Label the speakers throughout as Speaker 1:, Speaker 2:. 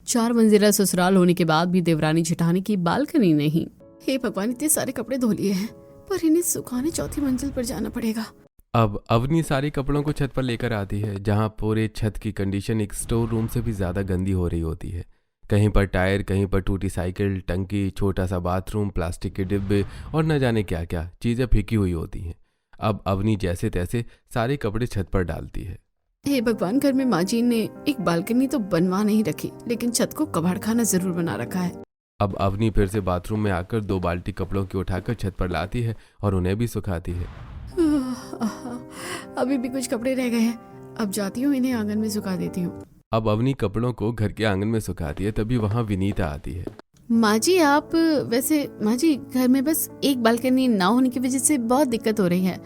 Speaker 1: 4 मंजिला ससुराल होने के बाद भी देवरानी जेठानी की बालकनी नहीं। हे भगवान, इतने सारे कपड़े धो लिए हैं, पर इन्हें सुखाने 4थी मंजिल पर जाना पड़ेगा।
Speaker 2: अब अवनी सारे कपड़ों को छत पर लेकर आती है, जहां पूरे छत की कंडीशन एक स्टोर रूम से भी ज्यादा गंदी हो रही होती है। कहीं पर टायर, कहीं पर टूटी साइकिल, टंकी, छोटा सा बाथरूम, प्लास्टिक के डिब्बे और न जाने क्या क्या चीजें फेंकी हुई होती हैं। अब अवनी जैसे तैसे सारे कपड़े छत पर डालती है।
Speaker 1: हे भगवान, घर में माँ जी ने एक बालकनी तो बनवा नहीं रखी, लेकिन छत को कबाड़खाना जरूर बना रखा है।
Speaker 2: अब अवनी फिर से बाथरूम में आकर 2 बाल्टी कपड़ों की उठाकर छत पर लाती है और उन्हें भी सुखाती है।
Speaker 1: अभी भी कुछ कपड़े रह गए हैं, अब जाती हूँ, इन्हें आंगन में सुखा देती हूँ।
Speaker 2: अब अवनी कपड़ों को घर के आंगन में सुखाती है, तभी वहाँ विनीता आती है।
Speaker 1: माँ जी, आप वैसे माँ जी, घर में बस एक बालकनी ना होने की वजह से बहुत दिक्कत हो रही है।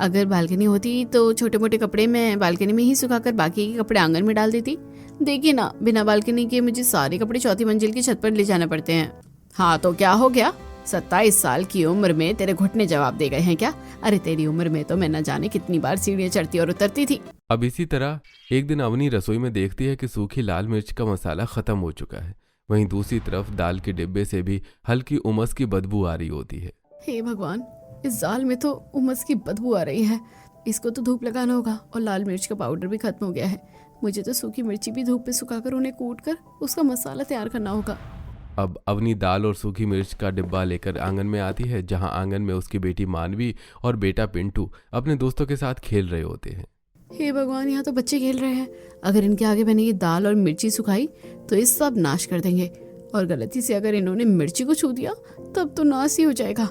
Speaker 1: अगर बालकनी होती तो छोटे मोटे कपड़े मैं बालकनी में ही सुखाकर बाकी के कपड़े आंगन में डाल देती। देखिए ना, बिना बालकनी के मुझे सारे कपड़े 4थी मंजिल की छत पर ले जाना पड़ते हैं। हाँ तो क्या हो गया, 27 साल की उम्र में तेरे घुटने जवाब दे गए हैं क्या? अरे तेरी उम्र में तो मैं न जाने कितनी बार सीढ़ियाँ चढ़ती और उतरती थी।
Speaker 2: अब इसी तरह एक दिन अवनी रसोई में देखती है कि सूखी लाल मिर्च का मसाला खत्म हो चुका है। वहीं दूसरी तरफ दाल के डिब्बे से भी हल्की उमस की बदबू आ रही होती है।
Speaker 1: हे भगवान, इस दाल में तो उमस की बदबू आ रही है। इसको तो धूप लगाना होगा, और लाल मिर्च का पाउडर भी खत्म हो गया है। मुझे तो सूखी मिर्ची भी धूप पे सुखाकर उन्हें कूट कर उसका मसाला तैयार करना होगा।
Speaker 2: अब अवनी दाल और सूखी मिर्च का डिब्बा लेकर आंगन में आती है, जहां आंगन में उसकी बेटी मानवी और बेटा पिंटू अपने दोस्तों के साथ खेल रहे होते हैं।
Speaker 1: हे भगवान, यहाँ तो बच्चे खेल रहे हैं। अगर इनके आगे मैंने ये दाल और मिर्ची सुखाई तो ये सब नाश कर देंगे, और गलती से अगर इन्होंने मिर्ची को छू दिया तब तो नाश ही हो जाएगा।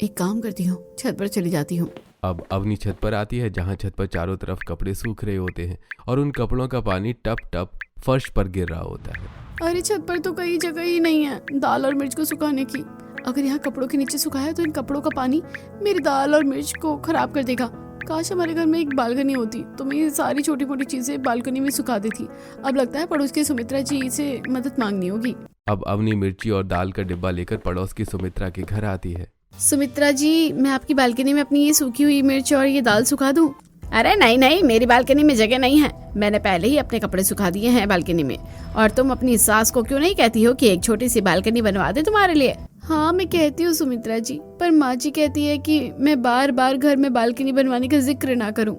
Speaker 1: एक काम करती हूँ, छत पर चली जाती हूँ।
Speaker 2: अब अवनी छत पर आती है, जहां छत पर चारों तरफ कपड़े सूख रहे होते हैं और उन कपड़ों का पानी टप टप फर्श पर गिर रहा होता है।
Speaker 1: अरे छत पर तो कहीं जगह ही नहीं है दाल और मिर्च को सुखाने की। अगर यहाँ कपड़ों के नीचे सुखाया तो इन कपड़ों का पानी मेरी दाल और मिर्च को खराब कर देगा। काश हमारे घर में एक बालकनी होती तो मैं ये सारी छोटी मोटी चीजें बालकनी में सुखा देती। अब लगता है पड़ोस की सुमित्रा जी से मदद मांगनी होगी।
Speaker 2: अब अवनी मिर्ची और दाल का डिब्बा लेकर पड़ोस की सुमित्रा के घर आती है।
Speaker 1: सुमित्रा जी, मैं आपकी बालकनी में अपनी ये सूखी हुई मिर्च और ये दाल सुखा दूं? अरे नहीं नहीं, मेरी बालकनी में जगह नहीं है। मैंने पहले ही अपने कपड़े सुखा दिए हैं बालकनी में। और तुम अपनी सास को क्यों नहीं कहती हो कि एक छोटी सी बालकनी बनवा दे तुम्हारे लिए? हाँ मैं कहती हूँ सुमित्रा जी, पर माँ जी कहती है कि मैं बार बार घर में बालकनी बनवाने का जिक्र ना करूँ।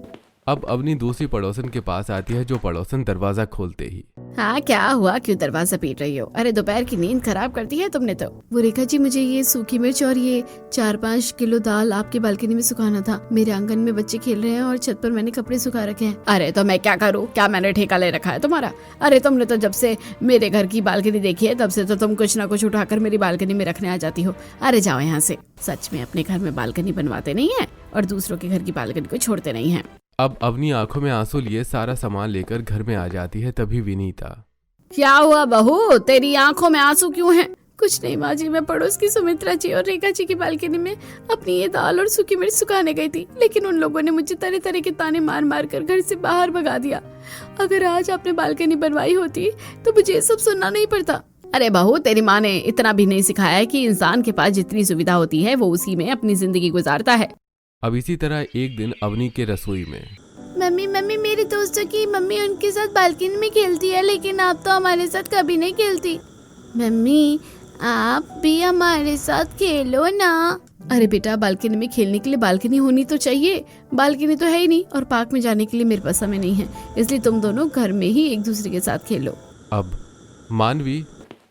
Speaker 2: अब अवनी दूसरी पड़ोसन के पास आती है, जो पड़ोसन दरवाजा खोलते ही।
Speaker 1: हाँ क्या हुआ, क्यों दरवाजा पीट रही हो? अरे दोपहर की नींद खराब कर दी है तुमने तो। वो रेखा जी, मुझे ये सूखी मिर्च और ये 4-5 किलो दाल आपकी बालकनी में सुखाना था। मेरे आंगन में बच्चे खेल रहे हैं और छत पर मैंने कपड़े सुखा रखे हैं। अरे तो मैं क्या करूँ, क्या मैंने ठेका ले रखा है तुम्हारा? अरे तुमने तो जब से मेरे घर की बालकनी देखी है तब से तो तुम कुछ ना कुछ उठाकर मेरी बालकनी में रखने आ जाती हो। अरे जाओ यहाँ से। सच में अपने घर में बालकनी बनवाते नहीं है और दूसरों के घर की बालकनी को छोड़ते नहीं है।
Speaker 2: अब अवनी आंखों में आंसू लिए सारा सामान लेकर घर में आ जाती है, तभी विनीता।
Speaker 1: क्या हुआ बहू, तेरी आंखों में आंसू क्यों हैं? कुछ नहीं माँ जी, मैं पड़ोस की सुमित्रा जी और रेखा जी की बालकनी में अपनी ये दाल और सूखी मिर्च सुखाने गई थी, लेकिन उन लोगों ने मुझे तरह तरह के ताने मार मार कर घर से बाहर भगा दिया। अगर आज आपने बालकनी बनवाई होती तो मुझे ये सब सुनना नहीं पड़ता। अरे बहू, तेरी माँ ने इतना भी नहीं सिखाया है कि इंसान के पास जितनी सुविधा होती है वो उसी में अपनी जिंदगी गुजारता है।
Speaker 2: अब इसी तरह एक दिन अवनी के रसोई में।
Speaker 1: मम्मी मम्मी, मेरे दोस्तों की मम्मी उनके साथ बालकनी में खेलती है, लेकिन आप तो हमारे साथ कभी नहीं खेलती। मम्मी आप भी हमारे साथ खेलो ना। अरे बेटा, बालकनी में खेलने के लिए बालकनी होनी तो चाहिए। बालकनी तो है ही नहीं, और पार्क में जाने के लिए मेरे पास समय नहीं है, इसलिए तुम दोनों घर में ही एक दूसरे के साथ खेलो।
Speaker 2: अब मानवी,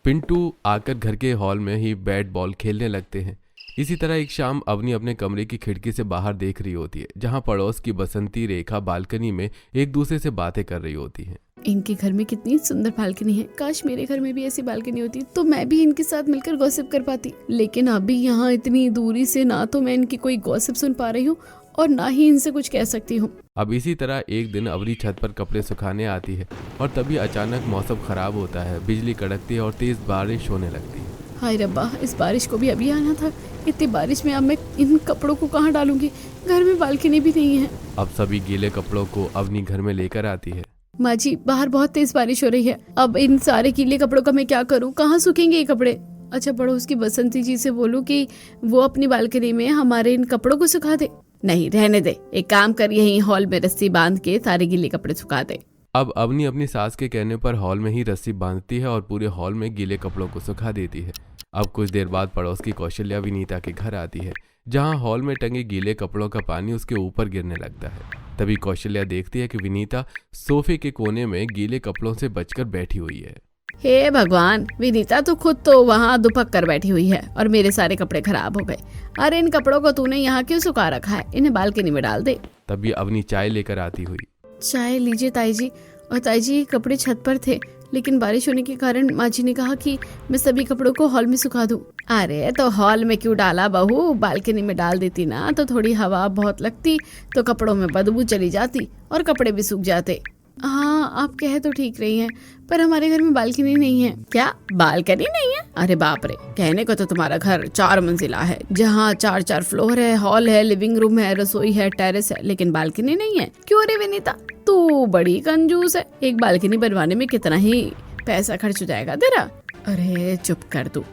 Speaker 2: पिंटू आकर घर के हॉल में ही बैट बॉल खेलने लगते हैं। इसी तरह एक शाम अवनी अपने कमरे की खिड़की से बाहर देख रही होती है, जहां पड़ोस की बसंती, रेखा बालकनी में एक दूसरे से बातें कर रही होती हैं।
Speaker 1: इनके घर में कितनी सुंदर बालकनी है। काश मेरे घर में भी ऐसी बालकनी होती तो मैं भी इनके साथ मिलकर गॉसिप कर पाती। लेकिन अभी यहाँ इतनी दूरी से ना तो मैं इनकी कोई गॉसिप सुन पा रही हूँ और ना ही इनसे कुछ कह सकती हूँ।
Speaker 2: अब इसी तरह एक दिन अवनी छत पर कपड़े सुखाने आती है और तभी अचानक मौसम खराब होता है, बिजली कड़कती है और तेज बारिश होने लगती है।
Speaker 1: हाय रब्बा, इस बारिश को भी अभी आना था। इतनी बारिश में अब मैं इन कपड़ों को कहाँ डालूंगी? घर में बालकनी भी नहीं है।
Speaker 2: अब सभी गीले कपड़ों को अवनी घर में लेकर आती है।
Speaker 1: माँ जी, बाहर बहुत तेज बारिश हो रही है। अब इन सारे गीले कपड़ों का मैं क्या करूँ? कहाँ सूखेंगे ये कपड़े? अच्छा, पड़ोस की बसंती जी से बोलूँ कि वो अपनी बालकनी में हमारे इन कपड़ों को सुखा दे। नहीं, रहने दे। एक काम कर, यहीं हॉल में रस्सी बांध के सारे गीले कपड़े सुखा दे।
Speaker 2: अब अवनी अपनी सास के कहने पर हॉल में ही रस्सी बांधती है और पूरे हॉल में गीले कपड़ों को सुखा देती है। अब कुछ देर बाद पड़ोस की कौशल्या विनीता के घर आती है, जहां हॉल में टंगे गीले कपड़ों का पानी उसके ऊपर गिरने लगता है। तभी कौशल्या देखती है कि विनीता सोफे के कोने में गीले कपड़ों से बचकर बैठी हुई है।
Speaker 1: हे भगवान, विनीता तो खुद तो वहाँ दुपक कर बैठी हुई है और मेरे सारे कपड़े खराब हो गए। अरे इन कपड़ों को तूने यहाँ क्यों सुखा रखा है? इन्हें बालकनी में डाल दे।
Speaker 2: तभी अवनी चाय लेकर आती हुई।
Speaker 1: चाय लीजिए ताई जी। और ताई जी, कपड़े छत पर थे, लेकिन बारिश होने के कारण माँ जी ने कहा कि मैं सभी कपड़ों को हॉल में सुखा दूं। अरे तो हॉल में क्यों डाला बहू? बालकनी में डाल देती ना तो थोड़ी हवा बहुत लगती, तो कपड़ों में बदबू चली जाती और कपड़े भी सूख जाते। हाँ, आप कह तो ठीक रही हैं, पर हमारे घर में बालकनी नहीं है। क्या बालकनी नहीं है? अरे बाप रे, कहने को तो तुम्हारा घर 4 मंजिला है, जहाँ 4 फ्लोर है, हॉल है, लिविंग रूम है, रसोई है, टेरेस है, लेकिन बालकनी नहीं है। क्यों रे विनीता, तू बड़ी कंजूस है। एक बालकनी बनवाने में कितना ही पैसा खर्च हो जाएगा तेरा। अरे चुप कर तू,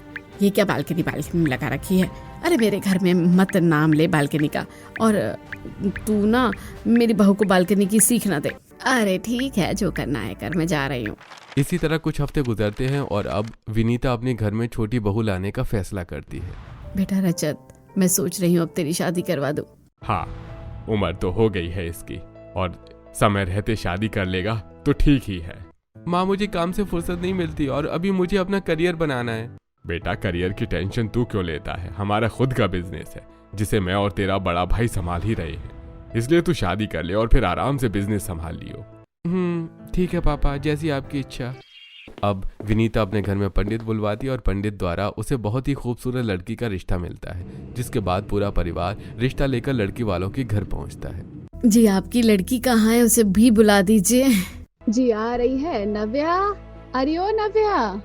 Speaker 1: ये क्या बालकनी लगा रखी है? अरे मेरे घर में मत नाम ले बालकनी का, और तू ना मेरी बहू को बालकनी की सीख ना दे। अरे ठीक है, जो करना है कर, मैं जा रही हूँ।
Speaker 2: इसी तरह कुछ हफ्ते गुजरते हैं और अब विनीता अपने घर में छोटी बहू लाने का फैसला करती है।
Speaker 1: बेटा रजत, मैं सोच रही हूँ अब तेरी शादी करवा दूँ।
Speaker 3: हाँ, उम्र तो हो गई है इसकी, और समय रहते शादी कर लेगा तो ठीक ही है।
Speaker 2: माँ, मुझे काम से फुर्सत नहीं मिलती और अभी मुझे अपना करियर बनाना है।
Speaker 3: बेटा, करियर की टेंशन तू क्यों लेता है? हमारा खुद का बिजनेस है जिसे मैं और तेरा बड़ा भाई संभाल ही रहे हैं, इसलिए तू शादी कर ले और फिर आराम से बिजनेस संभाल लियो।
Speaker 2: ठीक है पापा, जैसी आपकी इच्छा। अब विनीता अपने घर में पंडित बुलवाती है और पंडित द्वारा उसे बहुत ही खूबसूरत लड़की का रिश्ता मिलता है, जिसके बाद पूरा परिवार रिश्ता लेकर लड़की वालों के घर पहुंचता है।
Speaker 1: जी, आपकी लड़की कहाँ है? उसे भी बुला दीजिए। जी आ रही है नव्या। अरे ओ नव्या।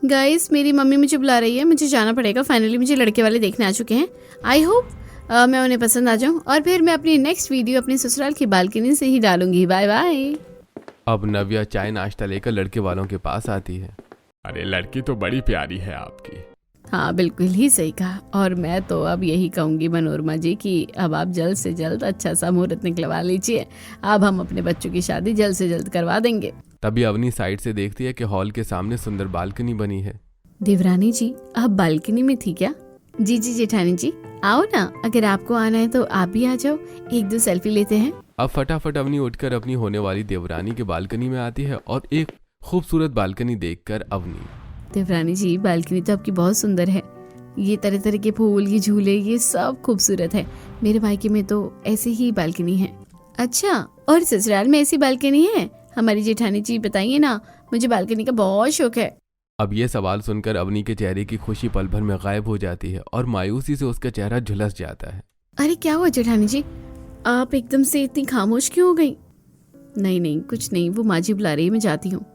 Speaker 1: गाइस, मेरी मम्मी मुझे बुला रही है, मुझे जाना पड़ेगा। फाइनली मुझे लड़के वाले देखने आ चुके हैं। आई होप मैं उन्हें पसंद आ जाऊं और फिर मैं अपनी नेक्स्ट वीडियो अपने ससुराल की बालकनी से ही डालूंगी। Bye bye.
Speaker 2: अब नव्या चाय नाश्ता लेकर लड़के वालों के पास आती है।
Speaker 3: अरे लड़की तो बड़ी प्यारी है आपकी।
Speaker 1: हाँ, बिल्कुल ही सही कहा। और मैं तो अब यही कहूंगी मनोरमा जी कि अब आप जल्द से जल्द अच्छा सा मुहूर्त निकलवा लीजिए। अब हम अपने बच्चों की शादी जल्द से जल्द करवा देंगे।
Speaker 2: तभी अवनी साइड से देखती है कि हॉल के सामने सुंदर बालकनी बनी है।
Speaker 1: देवरानी जी, आप बालकनी में थी क्या? जी जेठानी जी, आओ ना, अगर आपको आना है तो आप भी आ जाओ, 1-2 सेल्फी लेते हैं।
Speaker 2: अब फटाफट अवनी उठकर अपनी होने वाली देवरानी के बालकनी में आती है और एक खूबसूरत बालकनी देखकर अवनी।
Speaker 1: देवरानी जी, बालकनी तो आपकी बहुत सुंदर है। ये तरह तरह के फूल, ये झूले, ये सब खूबसूरत है। मेरे मायके में तो ऐसी ही बालकनी है। अच्छा, और ससुराल में ऐसी बालकनी है? हमारी जेठानी जी बताइए ना, मुझे बालकनी का बहुत शौक है।
Speaker 2: अब ये सवाल सुनकर अवनी के चेहरे की खुशी पल भर में गायब हो जाती है और मायूसी से उसका चेहरा झुलस जाता है।
Speaker 1: अरे क्या हुआ जेठानी जी, आप एकदम से इतनी खामोश क्यों हो गई? नहीं कुछ नहीं, वो माँ जी बुला रही है, मैं जाती हूँ।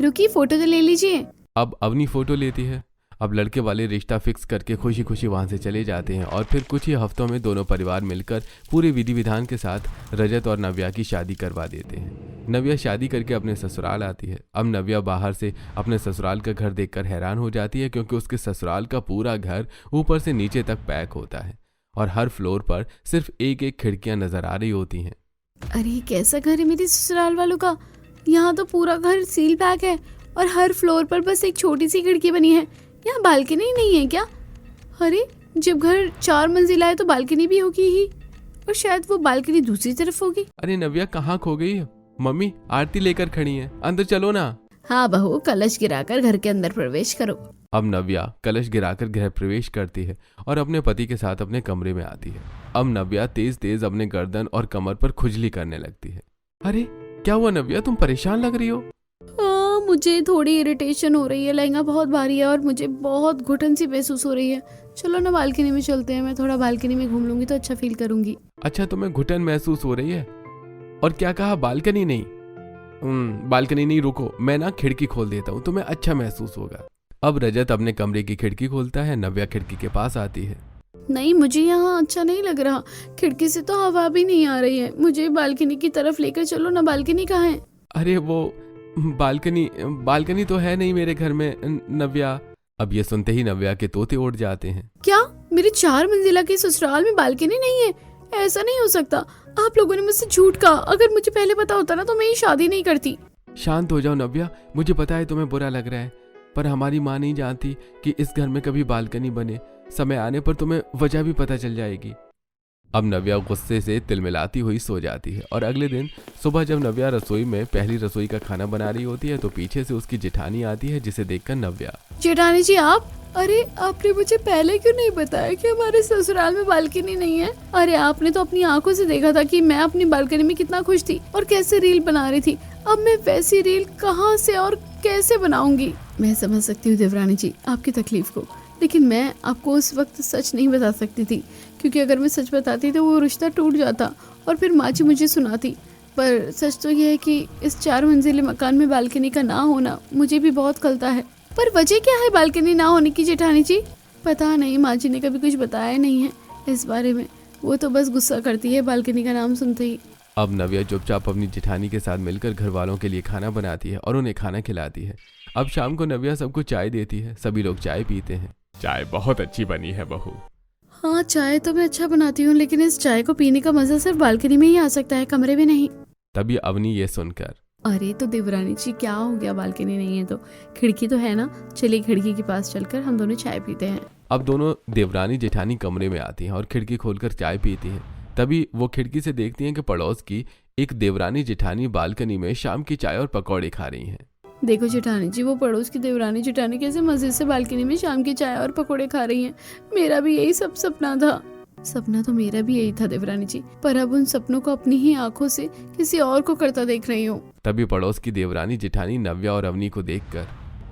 Speaker 1: रुकी, फोटो तो ले लीजिए।
Speaker 2: अब अवनी फोटो लेती है। अब लड़के वाले रिश्ता फिक्स करके खुशी खुशी वहां से चले जाते हैं और फिर कुछ ही हफ्तों में दोनों परिवार मिलकर पूरे विधि विधान के साथ रजत और नव्या की शादी करवा देते हैं। नव्या शादी करके अपने ससुराल आती है। अब नव्या बाहर से अपने ससुराल का घर देखकर हैरान हो जाती है, क्योंकि उसके ससुराल का पूरा घर ऊपर से नीचे तक पैक होता है और हर फ्लोर पर सिर्फ एक एक खिड़कियां नजर आ रही होती हैं।
Speaker 1: अरे कैसा घर है मेरे ससुराल वालों का? यहाँ तो पूरा घर सील पैक है और हर फ्लोर पर बस एक छोटी सी खिड़की बनी है। यहाँ बालकनी नहीं है क्या? अरे जब घर 4 मंजिला है तो बालकनी भी होगी ही, और शायद वो बालकनी दूसरी तरफ होगी।
Speaker 2: अरे नव्या कहाँ खो गई है? मम्मी आरती लेकर खड़ी है, अंदर चलो ना।
Speaker 1: हाँ बहू, कलश गिराकर घर के अंदर प्रवेश करो।
Speaker 2: अब नव्या कलश गिराकर गृह प्रवेश करती है और अपने पति के साथ अपने कमरे में आती है। अब नव्या तेज तेज अपने गर्दन और कमर पर खुजली करने लगती है। अरे क्या हुआ नव्या, तुम परेशान लग रही हो?
Speaker 1: मुझे थोड़ी इरिटेशन हो रही है, लहंगा बहुत भारी है और मुझे बहुत घुटन सी महसूस हो रही है। चलो ना बालकनी में चलते हैं, मैं थोड़ा बालकनी में घूम लूंगी तो अच्छा फील करूंगी।
Speaker 2: अच्छा, तुम्हें घुटन महसूस हो रही है? और क्या कहा, बालकनी नहीं? बालकनी नहीं, रुको, मैं ना खिड़की खोल देता हूँ, तुम्हें अच्छा महसूस होगा। अब रजत अपने कमरे की खिड़की खोलता है। नव्या खिड़की के पास आती है।
Speaker 1: नहीं, मुझे यहाँ अच्छा नहीं लग रहा, खिड़की से तो हवा भी नहीं आ रही है, मुझे बालकनी की तरफ लेकर चलो ना। बालकनी कहाँ है?
Speaker 2: अरे वो बालकनी तो है नहीं मेरे घर में नव्या। अब ये सुनते ही नव्या के तोते उड़ जाते हैं।
Speaker 1: क्या मेरे 4 मंजिला के ससुराल में बालकनी नहीं है? ऐसा नहीं हो सकता, आप लोगों ने मुझसे झूठ कहा। अगर मुझे पहले पता होता ना तो मैं ये शादी नहीं करती।
Speaker 2: शांत हो जाओ नव्या, मुझे पता है तुम्हें बुरा लग रहा है, पर हमारी माँ नहीं जानती कि इस घर में कभी बालकनी बने। समय आने पर तुम्हें वजह भी पता चल जाएगी। अब नव्या गुस्से से तिलमिलाती हुई सो जाती है और अगले दिन सुबह जब नव्या रसोई में पहली रसोई का खाना बना रही होती है तो पीछे से उसकी जेठानी आती है, जिसे देखकर नव्या,
Speaker 1: जेठानी जी आप, अरे आपने मुझे पहले क्यों नहीं बताया कि हमारे ससुराल में बालकनी नहीं है? अरे आपने तो अपनी आंखों से देखा था कि मैं अपनी बालकनी में कितना खुश थी और कैसे रील बना रही थी। अब मैं वैसी रील कहाँ से और कैसे बनाऊंगी? मैं समझ सकती हूँ देवरानी जी आपकी तकलीफ को, लेकिन मैं आपको उस वक्त सच नहीं बता सकती थी, क्योंकि अगर मैं सच बताती तो वो रिश्ता टूट जाता और फिर माँ जी मुझे सुनाती। पर सच तो ये है कि इस 4 मंजिले मकान में बालकनी का ना होना मुझे भी बहुत खलता है। पर वजह क्या है बालकनी ना होने की जेठानी जी? पता नहीं, माँ जी ने कभी कुछ बताया नहीं है इस बारे में, वो तो बस गुस्सा करती है बालकनी का नाम सुनते ही।
Speaker 2: अब नव्या चुपचाप अपनी जेठानी के साथ मिलकर घर वालों के लिए खाना बनाती है और उन्हें खाना खिलाती है। अब शाम को नव्या सबको चाय देती है, सभी लोग चाय पीते हैं।
Speaker 3: चाय बहुत अच्छी बनी है बहू।
Speaker 1: हाँ चाय तो मैं अच्छा बनाती हूँ, लेकिन इस चाय को पीने का मजा सिर्फ बालकनी में ही आ सकता है, कमरे में नहीं।
Speaker 2: तभी अवनी ये सुनकर,
Speaker 1: अरे तो देवरानी जी क्या हो गया, बालकनी नहीं है तो खिड़की तो है ना, चलिए खिड़की के पास चलकर हम दोनों चाय पीते हैं।
Speaker 2: अब दोनों देवरानी जेठानी कमरे में आती हैं और खिड़की खोलकर चाय पीती हैं। तभी वो खिड़की से देखती हैं कि पड़ोस की एक देवरानी जेठानी बालकनी में शाम की चाय और पकौड़े खा रही हैं।
Speaker 1: देखो जेठानी जी, वो पड़ोस की देवरानी जेठानी कैसे मजे से बालकनी में शाम की चाय और पकोड़े खा रही हैं। मेरा भी यही सब सपना था। सपना तो मेरा भी यही था देवरानी जी, पर अब उन सपनों को अपनी ही आंखों से किसी और को करता देख रही हूँ।
Speaker 2: तभी पड़ोस की देवरानी जेठानी नव्या और अवनी को देखकर,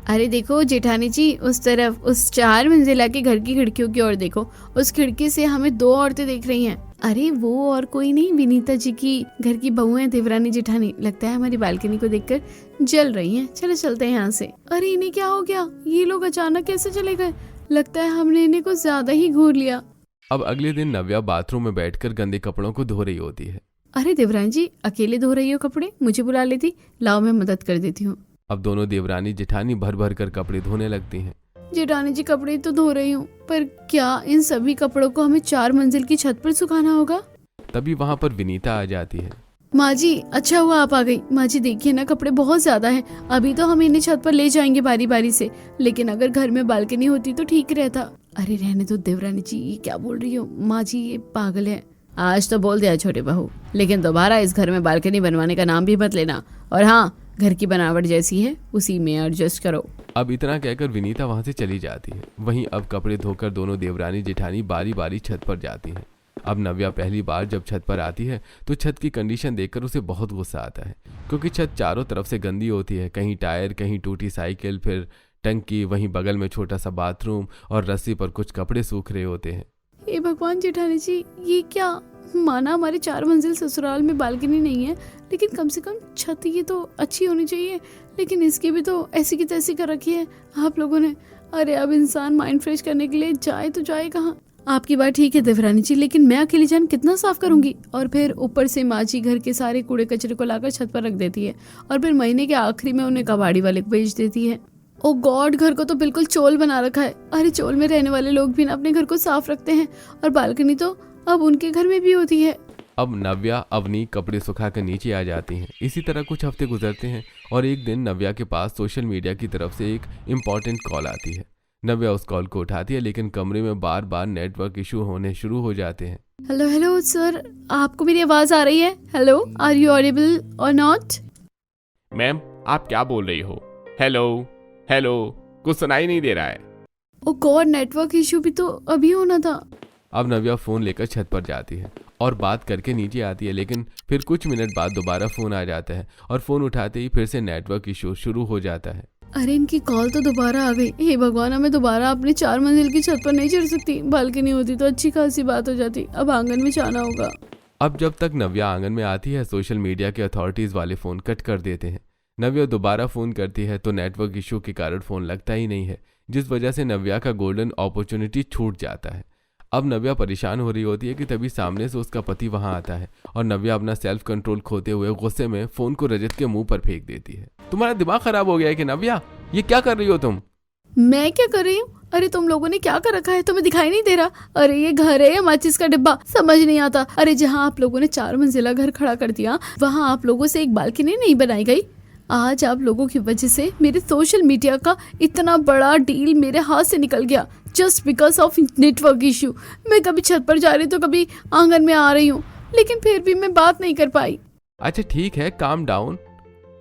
Speaker 1: अरे देखो जेठानी जी, उस तरफ उस 4 मंजिला के घर की खिड़कियों की ओर देखो, उस खिड़की से हमें 2 औरतें देख रही हैं। अरे वो और कोई नहीं, विनीता जी की घर की बहू है देवरानी जेठानी, लगता है हमारी बालकनी को देखकर जल रही हैं। चलो चलते हैं यहाँ से। अरे इन्हें क्या हो गया, ये लोग अचानक कैसे चले गए? लगता है हमने इन्हें कुछ ज्यादा ही घूर लिया।
Speaker 2: अब अगले दिन नव्या बाथरूम में बैठकर गंदे कपड़ों को धो रही होती है।
Speaker 1: अरे देवरानी जी अकेले धो रही हो कपड़े, मुझे बुला लेती, लाओ मैं मदद कर देती हूँ।
Speaker 2: अब दोनों देवरानी जेठानी भर भर कर कपड़े धोने लगती हैं।
Speaker 1: जेठानी जी कपड़े तो धो रही हूँ, पर क्या इन सभी कपड़ों को हमें 4 मंजिल की छत पर सुखाना होगा?
Speaker 2: तभी वहाँ पर विनीता आ जाती है।
Speaker 1: माँ जी अच्छा हुआ आप आ गई। माँ जी देखिए ना, कपड़े बहुत ज्यादा हैं, अभी तो हम इन्हें छत पर ले जाएंगे बारी बारी से, लेकिन अगर घर में बालकनी होती तो ठीक रहता। अरे रहने दो देवरानी जी, ये क्या बोल रही हो? माँ जी ये पागल है। आज तो बोल दिया छोटे बहू, लेकिन दोबारा इस घर में बालकनी बनवाने का नाम भी मत लेना, और हाँ घर की बनावट जैसी है उसी में एडजस्ट करो।
Speaker 2: अब इतना कहकर विनीता वहां से चली जाती है। वहीं अब कपड़े धोकर दोनों देवरानी जेठानी बारी बारी छत पर जाती हैं। अब नव्या पहली बार जब छत पर आती है तो छत की कंडीशन देखकर उसे बहुत गुस्सा आता है, क्योंकि छत चारों तरफ से गंदी होती है। कहीं टायर, कहीं टूटी साइकिल, फिर टंकी, वहीं बगल में छोटा सा बाथरूम और रस्सी पर कुछ कपड़े सूख रहे होते हैं।
Speaker 1: हे भगवान जेठानी जी, ये क्या? माना हमारे 4 मंजिल ससुराल में बालकनी नहीं है, लेकिन कम से कम छत ये तो अच्छी होनी चाहिए, लेकिन इसकी भी तो ऐसी की तैसी कर रखी है आप लोगों ने। अरे अब इंसान माइंड फ्रेश करने के लिए जाए तो जाए कहाँ? आपकी बात ठीक है देवरानी जी, लेकिन मैं अकेली जान कितना साफ करूंगी? और फिर ऊपर से माँ जी घर के सारे कूड़े कचरे को लाकर छत पर रख देती है और फिर महीने के आखिरी में उन्हें कबाड़ी वाले को भेज देती है। ओ गॉड, घर को तो बिल्कुल चोल बना रखा है। अरे चोल में रहने वाले लोग भी ना अपने घर को साफ रखते हैं, और बालकनी तो अब उनके घर में भी होती है।
Speaker 2: अब नव्या अवनी कपड़े सुखाकर नीचे आ जाती हैं। इसी तरह कुछ हफ्ते गुजरते हैं और एक दिन नव्या के पास सोशल मीडिया की तरफ से एक इम्पॉर्टेंट कॉल आती है। नव्या उस कॉल को उठाती है, लेकिन कमरे में बार बार नेटवर्क इशू होने शुरू हो जाते हैं।
Speaker 1: हेलो हेलो सर, आपको मेरी आवाज आ रही है? हेलो, आर यू ऑडिबल और नॉट?
Speaker 3: मैम आप क्या बोल रही हो? हेलो हेलो, कुछ सुनाई नहीं दे रहा है।
Speaker 1: ओ गॉड, नेटवर्क इशू भी तो अभी होना था।
Speaker 2: अब नव्या फोन लेकर छत पर जाती है और बात करके नीचे आती है, लेकिन फिर कुछ मिनट बाद दोबारा फोन आ जाता है और फोन उठाते ही फिर से नेटवर्क इशू शुरू हो जाता है।
Speaker 1: अरे इनकी कॉल तो दोबारा आ गई। हे भगवान, मैं दोबारा अपने 4 मंजिल की छत पर नहीं चढ़ सकती। बालकनी होती तो अच्छी खासी बात हो जाती। अब आंगन में जाना होगा।
Speaker 2: अब जब तक नव्या आंगन में आती है, सोशल मीडिया के अथॉरिटीज वाले फोन कट कर देते हैं। नव्या दोबारा फोन करती है तो नेटवर्क इशू के कारण फोन लगता ही नहीं है, जिस वजह से नव्या का गोल्डन अपॉर्चुनिटी छूट जाता है। अब नव्या परेशान हो रही होती है कि तभी सामने से उसका पति वहां आता है और नव्या अपना सेल्फ कंट्रोल खोते हुए गुस्से में फोन को रजत के मुंह पर फेंक देती है। तुम्हारा दिमाग खराब हो गया है कि नव्या? ये क्या कर रही हो तुम?
Speaker 1: मैं क्या कर रही हूँ? अरे तुम लोगों ने क्या कर रखा है, तुम्हें दिखाई नहीं दे रहा? अरे ये घर है या माचिस का डिब्बा, समझ नहीं आता। अरे जहाँ आप लोगों ने 4 मंजिला घर खड़ा कर दिया, वहाँ आप लोगों से एक बालकनी नहीं बनाई गई? आज आप लोगों की वजह से मेरे सोशल मीडिया का इतना बड़ा डील मेरे हाथ से निकल गया, just because of network issue. मैं कभी छत पर जा रही तो कभी आंगन में आ रही हूँ, लेकिन फिर भी मैं बात नहीं कर पाई।
Speaker 2: अच्छा ठीक है, काम डाउन।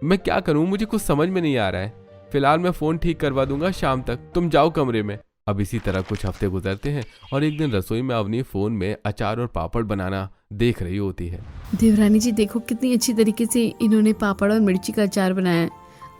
Speaker 2: मैं क्या करूं, मुझे कुछ समझ में नहीं आ रहा है। फिलहाल मैं फ़ोन ठीक करवा दूंगा शाम तक, तुम जाओ कमरे में। अब इसी तरह कुछ हफ्ते गुजरते हैं और एक दिन रसोई में अवनी फ़ोन में अचार और पापड़ बनाना देख रही होती है।
Speaker 1: देवरानी जी देखो कितनी अच्छी तरीके से इन्होंने पापड़ और मिर्ची का अचार बनाया है।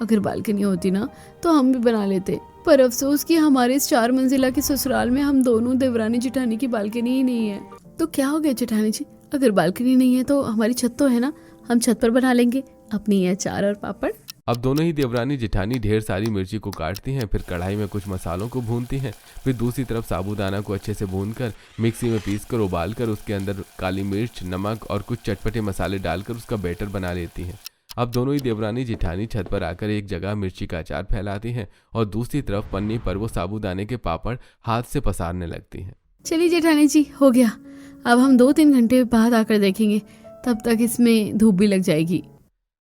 Speaker 1: अगर बालकनी होती ना तो हम भी बना लेते, पर अफसोस कि हमारे इस 4 मंजिला के ससुराल में हम दोनों देवरानी जेठानी की बालकनी ही नहीं है। तो क्या हो गया जेठानी जी, अगर बालकनी नहीं है तो हमारी छत तो है ना, हम छत पर बना लेंगे अपनी अचार और पापड़।
Speaker 2: अब दोनों ही देवरानी जेठानी ढेर सारी मिर्ची को काटती हैं, फिर कढ़ाई में कुछ मसालों को भूनती हैं, फिर दूसरी तरफ साबूदाना को अच्छे से भूनकर मिक्सी में पीसकर उबालकर उसके अंदर काली मिर्च, नमक और कुछ चटपटे मसाले डालकर उसका बैटर बना लेती हैं। अब दोनों ही देवरानी जेठानी छत पर आकर एक जगह मिर्ची का अचार फैलाती हैं और दूसरी तरफ पन्नी पर वो साबूदाने के पापड़ हाथ से पसारने लगती हैं।
Speaker 1: चलिए जेठानी जी हो गया, अब हम 2-3 घंटे बाद आकर देखेंगे, तब तक इसमें धूप भी लग जाएगी।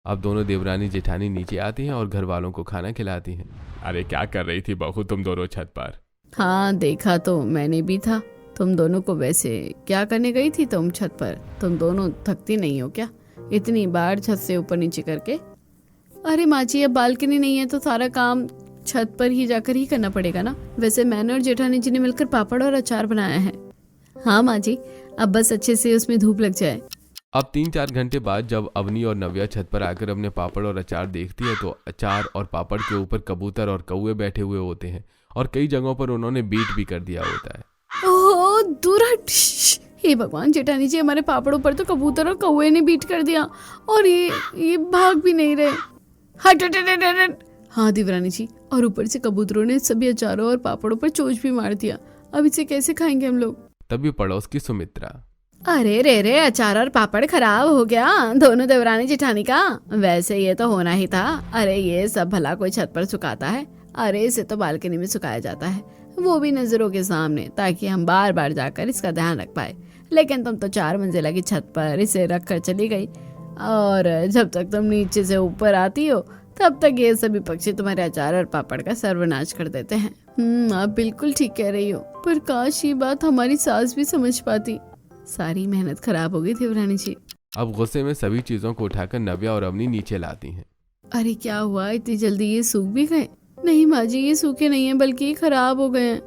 Speaker 2: अब दोनों देवरानी जेठानी नीचे आती हैं और घर वालों को खाना खिलाती हैं।
Speaker 3: अरे क्या कर रही थी बहू तुम दोनों छत पर?
Speaker 1: हाँ देखा तो मैंने भी था तुम दोनों को। वैसे क्या करने गई थी तुम छत पर? तुम दोनों थकती नहीं हो क्या इतनी बार छत से ऊपर नीचे करके? अरे माँ जी अब बालकनी नहीं है तो सारा काम छत पर ही जाकर ही करना पड़ेगा ना। वैसे मैंने और जेठानी जी ने मिलकर पापड़ और अचार बनाया है। हाँ माँ जी, अब बस अच्छे से उसमें धूप लग जाए।
Speaker 2: अब 3-4 घंटे बाद जब अवनी और नव्या छत पर आकर अपने पापड़ और अचार देखती है तो अचार और पापड़ के ऊपर कबूतर और कौवे बैठे हुए होते हैं और कई जगहों पर उन्होंने बीट भी कर दिया होता है।
Speaker 1: ओह दुरट! हे भगवान जेठानी जी, हमारे पापड़ों पर तो कबूतर और कौवे ने बीट कर दिया और ये भाग भी नहीं रहे। हट हट हट हट। हाँ देवरानी जी, और ऊपर से कबूतरों ने सभी अचारों और पापड़ों पर चोंच भी मार दिया। अब इसे कैसे खाएंगे हम लोग?
Speaker 2: तभी पड़ोस की सुमित्रा,
Speaker 1: अरे रे अचार और पापड़ खराब हो गया दोनों देवरानी जेठानी का। वैसे ये तो होना ही था। अरे ये सब भला कोई छत पर सुखाता है? अरे इसे तो बालकनी में सुखाया जाता है, वो भी नजरों के सामने, ताकि हम बार बार जाकर इसका ध्यान रख पाए। लेकिन तुम तो 4 मंजिला की छत पर इसे रख कर चली गई और जब तक तुम नीचे से ऊपर आती हो तब तक ये सभी पक्षी तुम्हारे अचार और पापड़ का सर्वनाश कर देते हैं। आप बिल्कुल ठीक कह रही हो, पर काश ये बात हमारी सास भी समझ पाती। सारी मेहनत खराब हो गई देवरानी जी।
Speaker 2: अब गुस्से में सभी चीजों को उठाकर नव्या और अवनी नीचे लाती हैं।
Speaker 1: अरे क्या हुआ, इतनी जल्दी ये सूख भी गए? नहीं माँ जी, ये सूखे नहीं है बल्कि ये खराब हो गए हैं।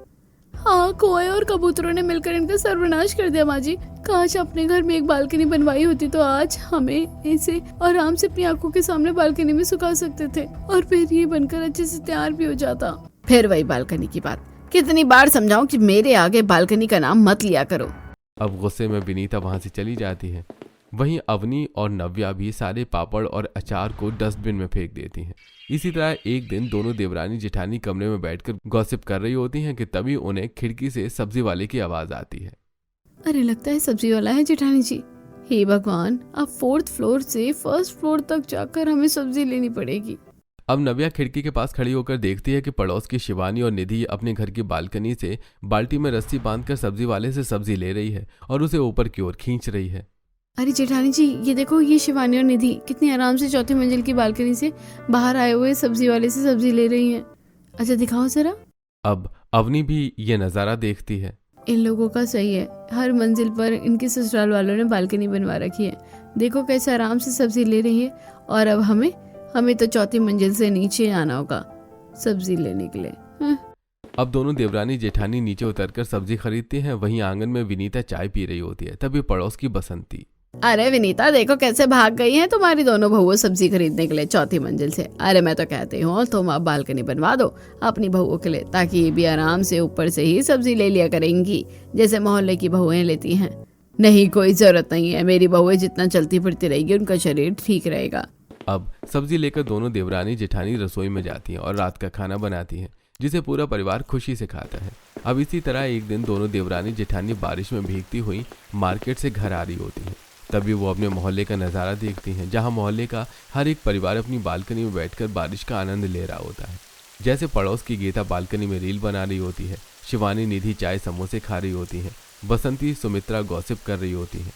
Speaker 1: हाँ, कौवे और कबूतरों ने मिलकर इनका सर्वनाश कर दिया माँ जी। काश अपने घर में एक बालकनी बनवाई होती तो आज हमें इसे आराम से अपनी आंखों के सामने बालकनी में सुखा सकते थे और फिर ये बनकर अच्छे से तैयार भी हो जाता। फिर वही बालकनी की बात, कितनी बार समझाऊं कि मेरे आगे बालकनी का नाम मत लिया करो।
Speaker 2: अब गुस्से में विनीता वहां से चली जाती है। वहीं अवनी और नव्या भी सारे पापड़ और अचार को डस्टबिन में फेंक देती हैं। इसी तरह एक दिन दोनों देवरानी जेठानी कमरे में बैठकर गॉसिप कर रही होती हैं कि तभी उन्हें खिड़की से सब्जी वाले की आवाज आती है।
Speaker 1: अरे लगता है सब्जी वाला है जेठानी जी। हे भगवान, अब 4th फ्लोर से 1st फ्लोर तक जाकर हमें सब्जी लेनी पड़ेगी।
Speaker 2: अब नव्या खिड़की के पास खड़ी होकर देखती है कि पड़ोस की शिवानी और निधि अपने घर की बालकनी से बाल्टी में रस्सी बांधकर सब्जी वाले से सब्जी ले रही है और उसे ऊपर की ओर खींच रही है।
Speaker 1: अरे जेठानी जी, ये देखो, ये शिवानी और निधि कितनी आराम से 4थी मंजिल की बालकनी से बाहर आए हुए सब्जी वाले से सब्जी ले रही हैं। अच्छा दिखाओ जरा।
Speaker 2: अब अवनी भी ये नज़ारा देखती है।
Speaker 1: इन लोगों का सही है, हर मंजिल पर इनके ससुराल वालों ने बालकनी बनवा रखी है। देखो कैसे आराम से सब्जी ले रही है और अब हमें तो 4थी मंजिल से नीचे आना होगा सब्जी लेने के लिए।
Speaker 2: अब दोनों देवरानी जेठानी नीचे उतरकर सब्जी खरीदती हैं। वहीं आंगन में विनीता चाय पी रही होती है। तभी पड़ोस की बसंती,
Speaker 1: अरे विनीता देखो कैसे भाग गई हैं तुम्हारी दोनों बहुओं सब्जी खरीदने के लिए 4थी मंजिल से। अरे मैं तो कहती हूँ तुम अब बालकनी बनवा दो अपनी बहुओं के लिए, ताकि ये भी आराम से ऊपर से ही सब्जी ले लिया करेंगी जैसे मोहल्ले की बहुएं लेती हैं। नहीं, कोई जरूरत नहीं है, मेरी बहुएं जितना चलती फिरती रहेगी उनका शरीर ठीक रहेगा।
Speaker 2: अब सब्जी लेकर दोनों देवरानी जेठानी रसोई में जाती हैं और रात का खाना बनाती हैं, जिसे पूरा परिवार खुशी से खाता है। अब इसी तरह एक दिन दोनों देवरानी जेठानी बारिश में भीगती हुई मार्केट से घर आ रही होती हैं। तभी वो अपने मोहल्ले का नज़ारा देखती हैं, जहां मोहल्ले का हर एक परिवार अपनी बालकनी में बैठकर बारिश का आनंद ले रहा होता है। जैसे पड़ोस की गीता बालकनी में रील बना रही होती है, शिवानी निधि चाय समोसे खा रही होती है, बसंती सुमित्रा गॉसिप कर रही होती है।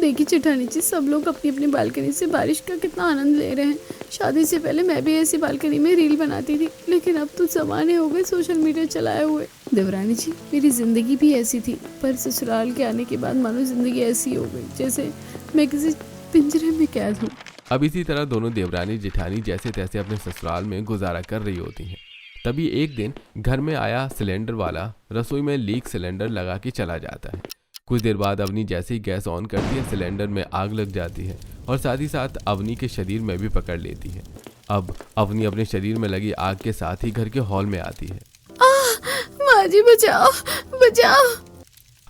Speaker 1: देखिए जेठानी जी, सब लोग अपनी अपनी बालकनी से बारिश का कितना आनंद ले रहे हैं। शादी से पहले मैं भी ऐसी बालकनी में रील बनाती थी, लेकिन अब तो जमाने हो गए सोशल मीडिया चलाए हुए। देवरानी जी, मेरी जिंदगी भी ऐसी थी, पर ससुराल के आने के बाद मानो जिंदगी ऐसी हो गई जैसे मैं किसी पिंजरे में कैद हूँ।
Speaker 2: अब इसी तरह दोनों देवरानी जेठानी जैसे तैसे अपने ससुराल में गुजारा कर रही होती हैं। तभी एक दिन घर में आया सिलेंडर वाला रसोई में लीक सिलेंडर लगा के चला जाता है। कुछ देर बाद अवनी जैसे ही गैस ऑन करती है, सिलेंडर में आग लग जाती है और साथ ही साथ अवनी के शरीर में भी पकड़ लेती है। अब अवनी अपने शरीर में लगी आग के साथ ही घर के हॉल में आती है।
Speaker 1: माँ जी बचाओ बचाओ।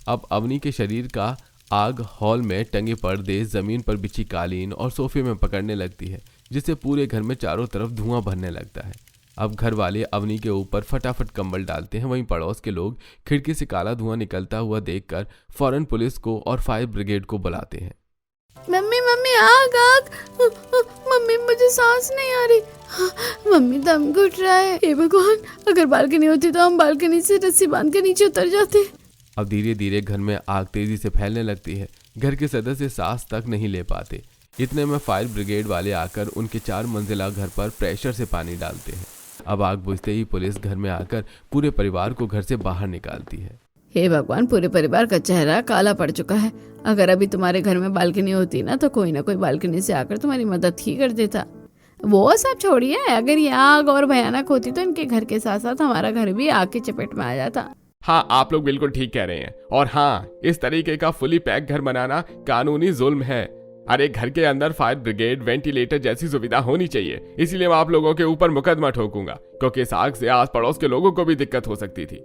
Speaker 2: अब अवनी के शरीर का आग हॉल में टंगे पर्दे, जमीन पर बिछी कालीन और सोफे में पकड़ने लगती है, जिससे पूरे घर में चारों तरफ धुआं भरने लगता है। अब घर वाले अवनी के ऊपर फटाफट कंबल डालते हैं। वहीं पड़ोस के लोग खिड़की से काला धुआं निकलता हुआ देखकर फौरन पुलिस को और फायर ब्रिगेड को बुलाते हैं।
Speaker 1: मम्मी मम्मी आग आग, मम्मी मुझे सांस नहीं आ रही, मम्मी दम घुट रहा है। हे भगवान, अगर बालकनी होती तो हम बालकनी से रस्सी बांध के नीचे उतर जाते।
Speaker 2: अब धीरे धीरे घर में आग तेजी से फैलने लगती है। घर के सदस्य सांस तक नहीं ले पाते। इतने में फायर ब्रिगेड वाले आकर उनके 4 मंजिला घर पर प्रेशर से पानी डालते हैं। अब आग बुझते ही पुलिस घर में आकर पूरे परिवार को घर से बाहर निकालती है।
Speaker 1: हे भगवान, पूरे परिवार का चेहरा काला पड़ चुका है। अगर अभी तुम्हारे घर में बालकनी होती ना तो कोई ना कोई बालकनी से आकर तुम्हारी मदद ही कर देता। वो सब छोड़िए, अगर ये आग और भयानक होती तो इनके घर के साथ साथ हमारा घर भी आग की चपेट में आ जाता।
Speaker 3: हाँ, आप लोग बिल्कुल ठीक कह रहे हैं। और हाँ, इस तरीके का फुली पैक घर बनाना कानूनी जुल्म है। अरे घर के अंदर फायर ब्रिगेड, वेंटिलेटर जैसी सुविधा होनी चाहिए। इसीलिए मैं आप लोगों के ऊपर मुकदमा ठोकूंगा, क्योंकि इस आग से आस पड़ोस के लोगों को भी दिक्कत हो सकती थी।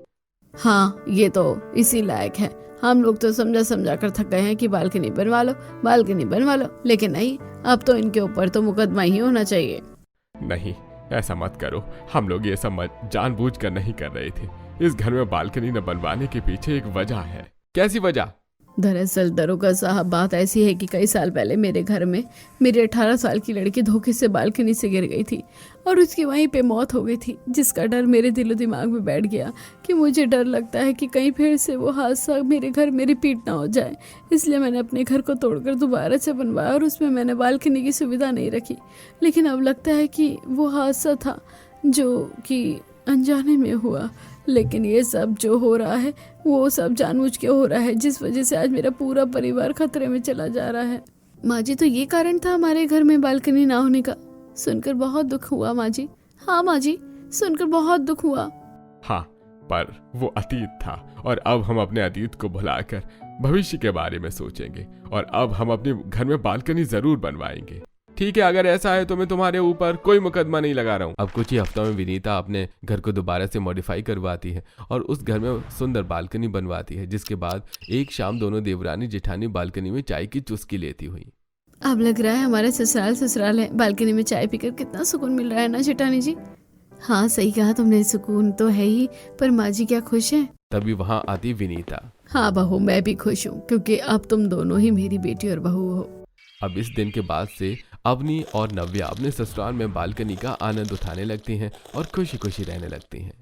Speaker 1: हाँ, ये तो इसी लायक है। हम लोग तो समझा समझा कर थक गए हैं कि बालकनी बनवा लो, बालकनी बनवा लो, लेकिन नहीं, अब तो इनके ऊपर तो मुकदमा ही होना चाहिए।
Speaker 3: नहीं, ऐसा मत करो। हम लोग ये सब जानबूझकर नहीं कर रहे थे। इस घर में बालकनी न बनवाने के पीछे एक वजह है। कैसी वजह?
Speaker 1: दरअसल दरोगा साहब, बात ऐसी है कि कई साल पहले मेरे घर में मेरी 18 साल की लड़की धोखे से बालकनी से गिर गई थी और उसकी वहीं पे मौत हो गई थी, जिसका डर मेरे दिलो दिमाग में बैठ गया कि मुझे डर लगता है कि कहीं फिर से वो हादसा मेरे घर में रिपीट ना हो जाए। इसलिए मैंने अपने घर को तोड़कर दोबारा से बनवाया और उसमें मैंने बालकनी की सुविधा नहीं रखी। लेकिन अब लगता है कि वो हादसा था जो कि अनजाने में हुआ, लेकिन ये सब जो हो रहा है वो सब जानबूझ के हो रहा है, जिस वजह से आज मेरा पूरा परिवार खतरे में चला जा रहा है। माँ जी, तो ये कारण था हमारे घर में बालकनी ना होने का। सुनकर बहुत दुख हुआ माँ जी। हाँ माँ जी, सुनकर बहुत दुख हुआ।
Speaker 3: हाँ, पर वो अतीत था और अब हम अपने अतीत को भुलाकर भविष्य के बारे में सोचेंगे और अब हम अपने घर में बालकनी जरूर बनवाएंगे। ठीक है, अगर ऐसा है तो मैं तुम्हारे ऊपर कोई मुकदमा नहीं लगा रहा हूँ।
Speaker 2: अब कुछ ही हफ्तों में विनीता अपने घर को दोबारा से मॉडिफाई करवाती है और उस घर में सुंदर बालकनी बनवाती है, जिसके बाद एक शाम दोनों देवरानी जेठानी बालकनी में चाय की चुस्की लेती हुई।
Speaker 1: अब लग रहा है हमारा ससुराल है। बालकनी में चाय पीकर कितना सुकून मिल रहा है ना जेठानी जी। हाँ, सही कहा तुमने, सुकून तो है ही, पर माँ जी क्या खुश है?
Speaker 2: तभी वहाँ आती विनीता।
Speaker 1: हाँ बहू, मैं भी खुश हूँ, क्योंकि अब तुम दोनों ही मेरी बेटी और बहू हो।
Speaker 2: अब इस दिन के बाद से अवनी और नव्या अपने ससुराल में बालकनी का आनंद उठाने लगती हैं और खुशी खुशी रहने लगती हैं।